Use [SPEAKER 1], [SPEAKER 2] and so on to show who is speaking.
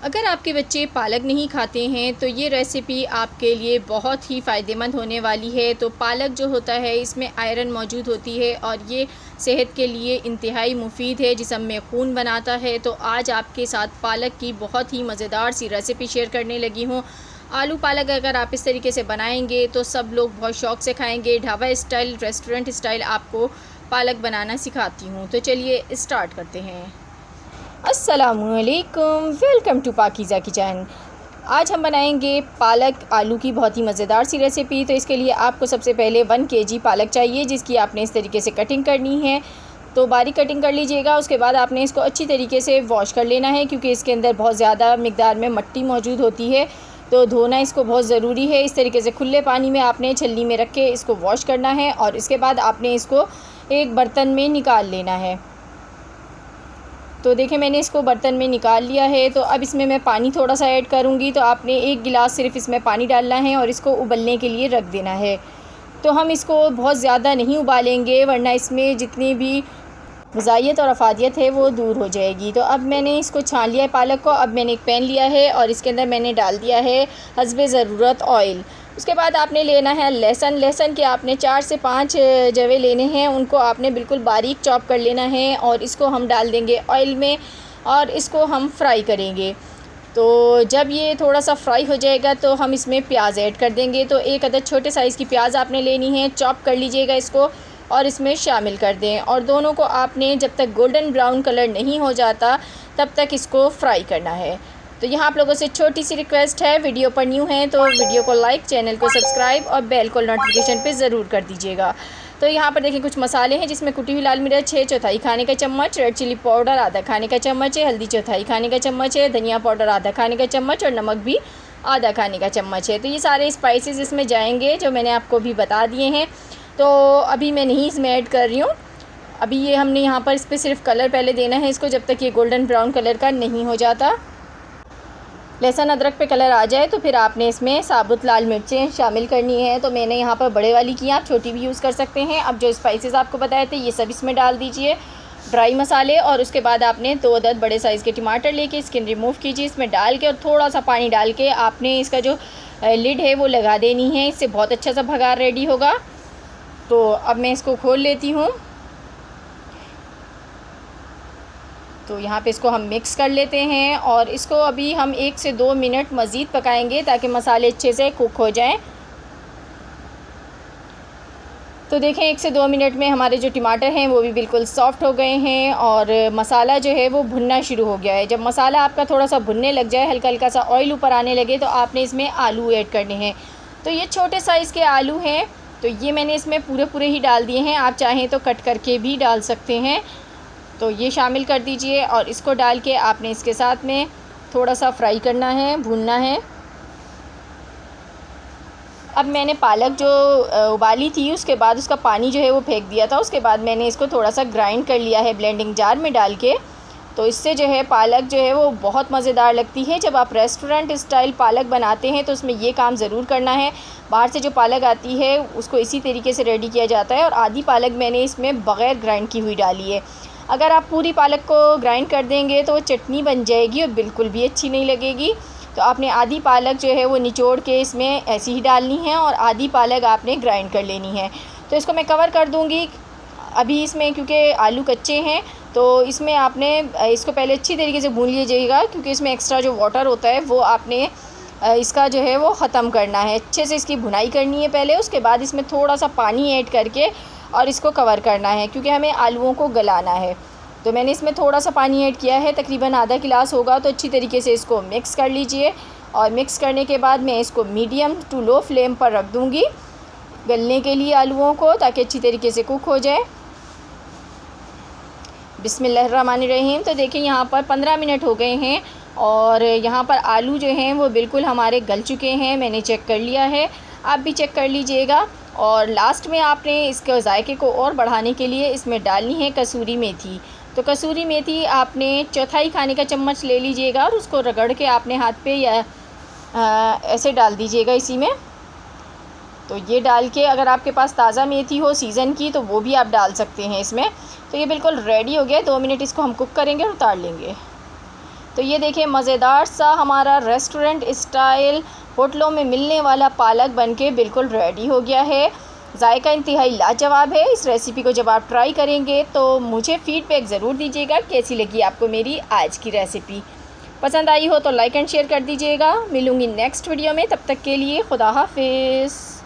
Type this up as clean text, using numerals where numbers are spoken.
[SPEAKER 1] अगर आपके बच्चे पालक नहीं खाते हैं तो ये रेसिपी आपके लिए बहुत ही फ़ायदेमंद होने वाली है। तो पालक जो होता है इसमें आयरन मौजूद होती है और ये सेहत के लिए इंतहाई मुफीद है, जिस्म में खून बनाता है। तो आज आपके साथ पालक की बहुत ही मज़ेदार सी रेसिपी शेयर करने लगी हूँ। आलू पालक अगर आप इस तरीके से बनाएंगे तो सब लोग बहुत शौक़ से खाएंगे। ढाबा स्टाइल, रेस्टोरेंट स्टाइल आपको पालक बनाना सिखाती हूँ। तो चलिए स्टार्ट करते हैं। अस्सलामुअलैकुम, वेलकम टू पाकीज़ा किचन। आज हम बनाएंगे पालक आलू की बहुत ही मज़ेदार सी रेसिपी। तो इसके लिए आपको सबसे पहले 1 kg पालक चाहिए, जिसकी आपने इस तरीके से कटिंग करनी है। तो बारीक कटिंग कर लीजिएगा। उसके बाद आपने इसको अच्छी तरीके से वॉश कर लेना है, क्योंकि इसके अंदर बहुत ज़्यादा मिक़दार में मिट्टी मौजूद होती है। तो धोना इसको बहुत ज़रूरी है। इस तरीके से खुले पानी में आपने छलनी में रख के इसको वॉश करना है और इसके बाद आपने इसको एक बर्तन में निकाल लेना है। तो देखिए मैंने इसको बर्तन में निकाल लिया है। तो अब इसमें मैं पानी थोड़ा सा ऐड करूँगी। तो आपने 1 गिलास सिर्फ इसमें पानी डालना है और इसको उबलने के लिए रख देना है। तो हम इसको बहुत ज़्यादा नहीं उबालेंगे, वरना इसमें जितनी भी ग़िज़ाइयत और अफ़ादियत है वो दूर हो जाएगी। तो अब मैंने इसको छान लिया है पालक को। अब मैंने एक पैन लिया है और इसके अंदर मैंने डाल दिया है हस्बे ज़रूरत ऑयल। उसके बाद आपने लेना है लहसुन के आपने 4 से 5 जवे लेने हैं। उनको आपने बिल्कुल बारीक चॉप कर लेना है और इसको हम डाल देंगे ऑयल में और इसको हम फ्राई करेंगे। तो जब ये थोड़ा सा फ्राई हो जाएगा तो हम इसमें प्याज ऐड कर देंगे। तो 1 अदद छोटे साइज़ की प्याज आपने लेनी है, चॉप कर लीजिएगा इसको और इसमें शामिल कर दें। और दोनों को आपने जब तक गोल्डन ब्राउन कलर नहीं हो जाता तब तक इसको फ्राई करना है। तो यहाँ आप लोगों से छोटी सी रिक्वेस्ट है, वीडियो पर न्यू हैं तो वीडियो को लाइक, चैनल को सब्सक्राइब और बेल को नोटिफिकेशन पे ज़रूर कर दीजिएगा। तो यहाँ पर देखिए कुछ मसाले हैं, जिसमें कुटी हुई लाल मिर्च है 1/4 खाने का चम्मच, रेड चिली पाउडर आधा खाने का चम्मच है, हल्दी 1/4 खाने का चम्मच है, धनिया पाउडर आधा खाने का चम्मच और नमक भी आधा खाने का चम्मच है। तो ये सारे स्पाइसेस इसमें जाएंगे जो मैंने आपको भी बता दिए हैं। तो अभी मैं नहीं इसमें ऐड कर रही हूँ। अभी ये हमने यहाँ पर इस पर सिर्फ कलर पहले देना है इसको, जब तक ये गोल्डन ब्राउन कलर का नहीं हो जाता। लहसुन अदरक पे कलर आ जाए तो फिर आपने इसमें साबुत लाल मिर्चें शामिल करनी है। तो मैंने यहाँ पर बड़े वाली की, आप छोटी भी यूज़ कर सकते हैं। अब जो स्पाइसेस आपको बताए थे ये सब इसमें डाल दीजिए, ड्राई मसाले। और उसके बाद आपने 2 अदद बड़े साइज़ के टमाटर लेके स्किन रिमूव कीजिए, इसमें डाल के और थोड़ा सा पानी डाल के आपने इसका जो लिड है वो लगा देनी है। इससे बहुत अच्छा सा भगार रेडी होगा। तो अब मैं इसको खोल लेती हूँ। तो यहाँ पे इसको हम मिक्स कर लेते हैं और इसको अभी हम 1 से 2 मिनट मज़ीद पकाएंगे ताकि मसाले अच्छे से कुक हो जाएं। तो देखें 1 से 2 मिनट में हमारे जो टमाटर हैं वो भी बिल्कुल सॉफ़्ट हो गए हैं और मसाला जो है वो भुनना शुरू हो गया है। जब मसाला आपका थोड़ा सा भुनने लग जाए, हल्का हल्का सा ऑयल ऊपर आने लगे, तो आपने इसमें आलू ऐड करने हैं। तो ये छोटे साइज़ के आलू हैं, तो ये मैंने इसमें पूरे ही डाल दिए हैं। आप चाहें तो कट करके भी डाल सकते हैं। तो ये शामिल कर दीजिए और इसको डाल के आपने इसके साथ में थोड़ा सा फ्राई करना है, भूनना है। अब मैंने पालक जो उबाली थी उसके बाद उसका पानी जो है वो फेंक दिया था। उसके बाद मैंने इसको थोड़ा सा ग्राइंड कर लिया है ब्लेंडिंग जार में डाल के। तो इससे जो है पालक जो है वो बहुत मज़ेदार लगती है। जब आप रेस्टोरेंट स्टाइल पालक बनाते हैं तो उसमें ये काम ज़रूर करना है। बाहर से जो पालक आती है उसको इसी तरीके से रेडी किया जाता है और आधी पालक मैंने इसमें बग़ैर ग्राइंड की हुई डाली है। अगर आप पूरी पालक को ग्राइंड कर देंगे तो चटनी बन जाएगी और बिल्कुल भी अच्छी नहीं लगेगी। तो आपने आधी पालक जो है वो निचोड़ के इसमें ऐसी ही डालनी है और आधी पालक आपने ग्राइंड कर लेनी है। तो इसको मैं कवर कर दूंगी अभी इसमें, क्योंकि आलू कच्चे हैं। तो इसमें आपने इसको पहले अच्छी तरीके से भून लीजिएगा, क्योंकि इसमें एक्स्ट्रा जो वाटर होता है वो आपने इसका जो है वो ख़त्म करना है। अच्छे से इसकी भुनाई करनी है पहले, उसके बाद इसमें थोड़ा सा पानी ऐड करके और इसको कवर करना है, क्योंकि हमें आलूओं को गलाना है। तो मैंने इसमें थोड़ा सा पानी ऐड किया है, तकरीबन आधा गिलास होगा। तो अच्छी तरीके से इसको मिक्स कर लीजिए और मिक्स करने के बाद मैं इसको मीडियम टू लो फ्लेम पर रख दूँगी गलने के लिए आलूओं को, ताकि अच्छी तरीके से कुक हो जाए। बिस्मिल्लाहिर्रहमानिर्रहीम। तो देखिए यहाँ पर 15 मिनट हो गए हैं और यहाँ पर आलू जो हैं वो बिल्कुल हमारे गल चुके हैं। मैंने चेक कर लिया है, आप भी चेक कर लीजिएगा। और लास्ट में आपने इसके जायके को और बढ़ाने के लिए इसमें डालनी है कसूरी मेथी। तो कसूरी मेथी आपने 1/4 खाने का चम्मच ले लीजिएगा और उसको रगड़ के आपने हाथ पे या ऐसे डाल दीजिएगा इसी में। तो ये डाल के अगर आपके पास ताज़ा मेथी हो सीज़न की तो वो भी आप डाल सकते हैं इसमें। तो ये बिल्कुल रेडी हो गया। 2 मिनट इसको हम कुक करेंगे और उतार लेंगे। तो ये देखिए मज़ेदार सा हमारा रेस्टोरेंट स्टाइल होटलों में मिलने वाला पालक बनके बिल्कुल रेडी हो गया है। जायका इंतहाई लाजवाब है। इस रेसिपी को जब आप ट्राई करेंगे तो मुझे फ़ीडबैक ज़रूर दीजिएगा कैसी लगी आपको मेरी आज की रेसिपी। पसंद आई हो तो लाइक एंड शेयर कर दीजिएगा। मिलूँगी नेक्स्ट वीडियो में, तब तक के लिए खुदा हाफिज़।